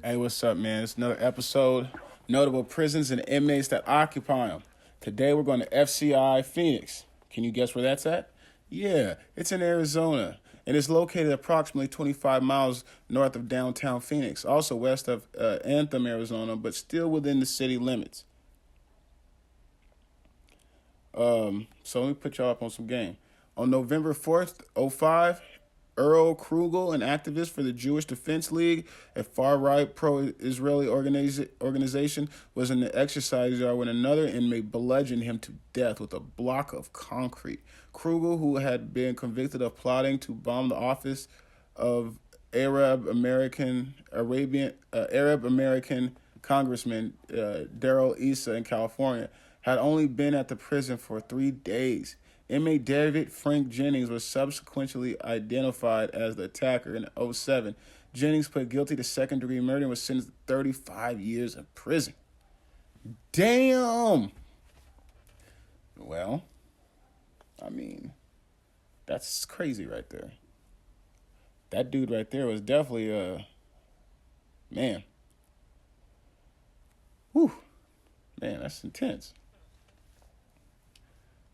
Hey, what's up, man? It's another episode. Notable prisons and inmates that occupy them. Today we're going to Fci Phoenix. Can you guess where that's at? Yeah, it's in Arizona, and it's located approximately 25 miles north of downtown Phoenix, also west of Anthem, Arizona, but still within the city limits. So let me put y'all up on some game. On November 4th, 05, Earl, Krugel, an activist for the Jewish Defense League, a far-right pro-Israeli organization, was in the exercise yard when another inmate bludgeoned him to death with a block of concrete. Krugel, who had been convicted of plotting to bomb the office of Arab American Congressman Darrell Issa in California, had only been at the prison for 3 days. Inmate David Frank Jennings was subsequently identified as the attacker in 2007. Jennings pled guilty to second-degree murder and was sentenced to 35 years in prison. Damn! Well, I mean, that's crazy right there. That dude right there was definitely man. Whew. Man, that's intense.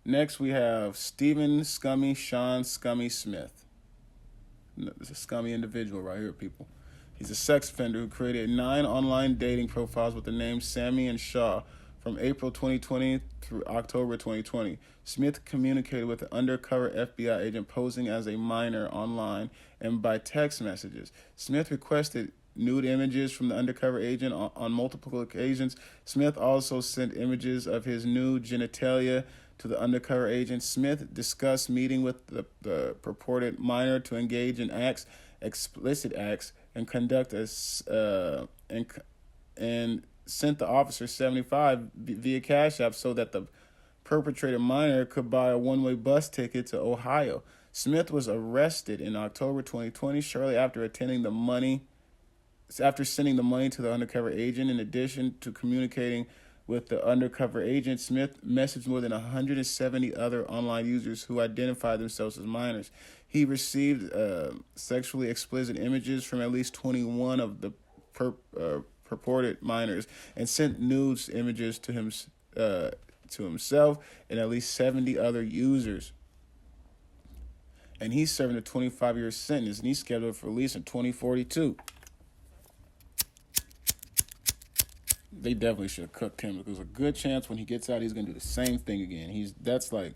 Next, we have Sean Scummy Smith. This is a scummy individual right here, people. He's a sex offender who created 9 online dating profiles with the names Sammy and Shaw from April 2020 through October 2020. Smith communicated with an undercover FBI agent posing as a minor online and by text messages. Smith requested nude images from the undercover agent on multiple occasions. Smith also sent images of his nude genitalia to the undercover agent. Smith discussed meeting with the purported minor to engage in explicit acts, and conduct and sent the officer $75 via Cash App so that the perpetrated minor could buy a one-way bus ticket to Ohio. Smith was arrested in October 2020, shortly after sending the money to the undercover agent. In addition to communicating with the undercover agent, Smith messaged more than 170 other online users who identified themselves as minors. He received sexually explicit images from at least 21 of the purported minors and sent nudes images to himself and at least 70 other users. And he's serving a 25-year sentence, and he's scheduled for release in 2042. They definitely should have cooked him. There's a good chance when he gets out, he's going to do the same thing again. That's like,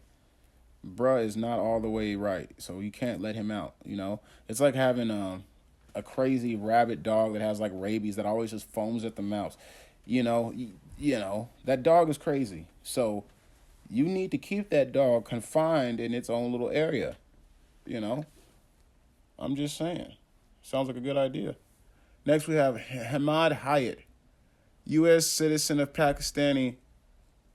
bruh is not all the way right, so you can't let him out, you know? It's like having a crazy rabid dog that has like rabies that always just foams at the mouth. You know, that dog is crazy. So you need to keep that dog confined in its own little area, you know? I'm just saying. Sounds like a good idea. Next, we have Hamad Hayat, U.S. citizen of Pakistani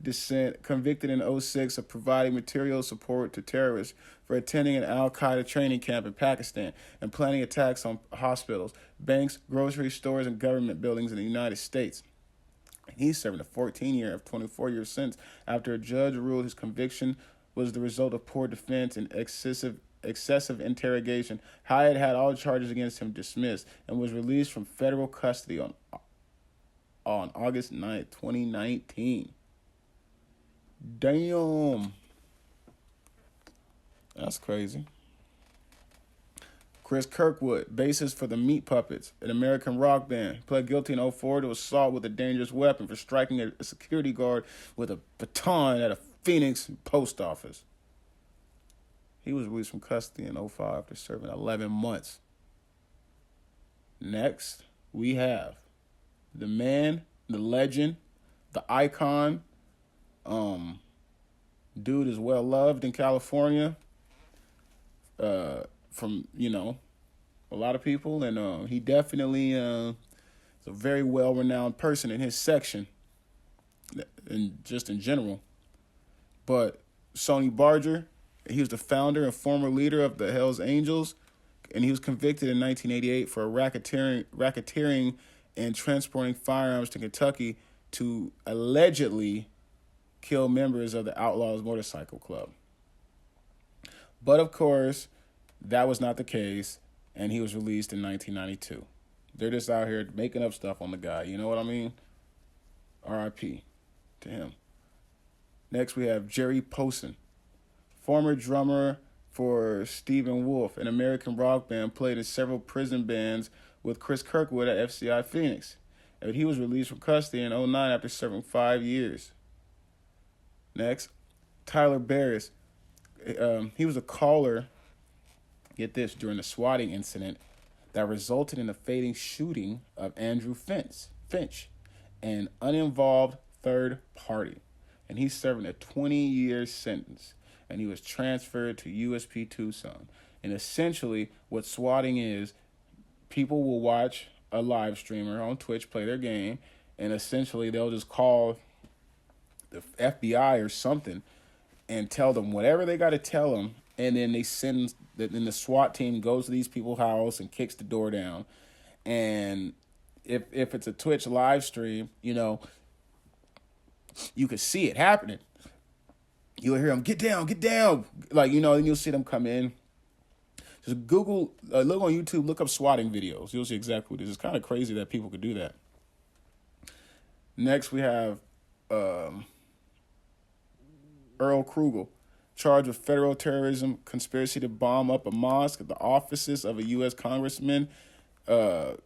descent, convicted in 2006 of providing material support to terrorists for attending an al-Qaeda training camp in Pakistan and planning attacks on hospitals, banks, grocery stores, and government buildings in the United States. He's serving a 24-year sentence after a judge ruled his conviction was the result of poor defense and excessive interrogation. Hayat had all charges against him dismissed and was released from federal custody on August 9th, 2019. Damn. That's crazy. Chris Kirkwood, bassist for the Meat Puppets, an American rock band, pled guilty in 2004 to assault with a dangerous weapon for striking a security guard with a baton at a Phoenix post office. He was released from custody in 2005 after serving 11 months. Next, we have the man, the legend, the icon. Dude is well loved in California from, a lot of people. And he definitely is a very well-renowned person in his section and just in general. But Sonny Barger, he was the founder and former leader of the Hells Angels, and he was convicted in 1988 for racketeering and transporting firearms to Kentucky to allegedly kill members of the Outlaws Motorcycle Club. But of course, that was not the case, and he was released in 1992. They're just out here making up stuff on the guy. You know what I mean? R.I.P. to him. Next, we have Jerry Poston, former drummer for Stephen Wolf, an American rock band, played in several prison bands with Chris Kirkwood at Fci Phoenix. And he was released from custody in 2009 after serving 5 years. Next, Tyler Barris. He was a caller, get this, during the swatting incident that resulted in the fatal shooting of Andrew Finch, an uninvolved third party. And he's serving a 20-year sentence. And he was transferred to USP Tucson. And essentially, what swatting is, people will watch a live streamer on Twitch play their game, and essentially they'll just call the FBI or something and tell them whatever they got to tell them, and then then the SWAT team goes to these people's house and kicks the door down. And if it's a Twitch live stream, you could see it happening. You'll hear them, get down. Like, and you'll see them come in. Just Google, look on YouTube, look up swatting videos. You'll see exactly what it is. It's kind of crazy that people could do that. Next, we have Earl Krugel, charged with federal terrorism, conspiracy to bomb up a mosque at the offices of a U.S. Congressman, Darrell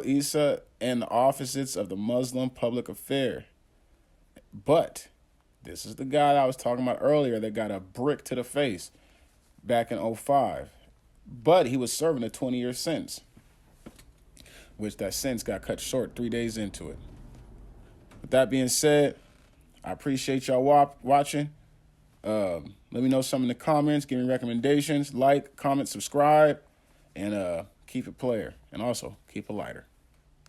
Issa, and the offices of the Muslim Public Affair. But this is the guy that I was talking about earlier that got a brick to the face back in 2005. But he was serving a 20-year sentence, which that sentence got cut short 3 days into it. With that being said, I appreciate y'all watching. Let me know some in the comments. Give me recommendations. Like, comment, subscribe, and keep it player. And also, keep it lighter.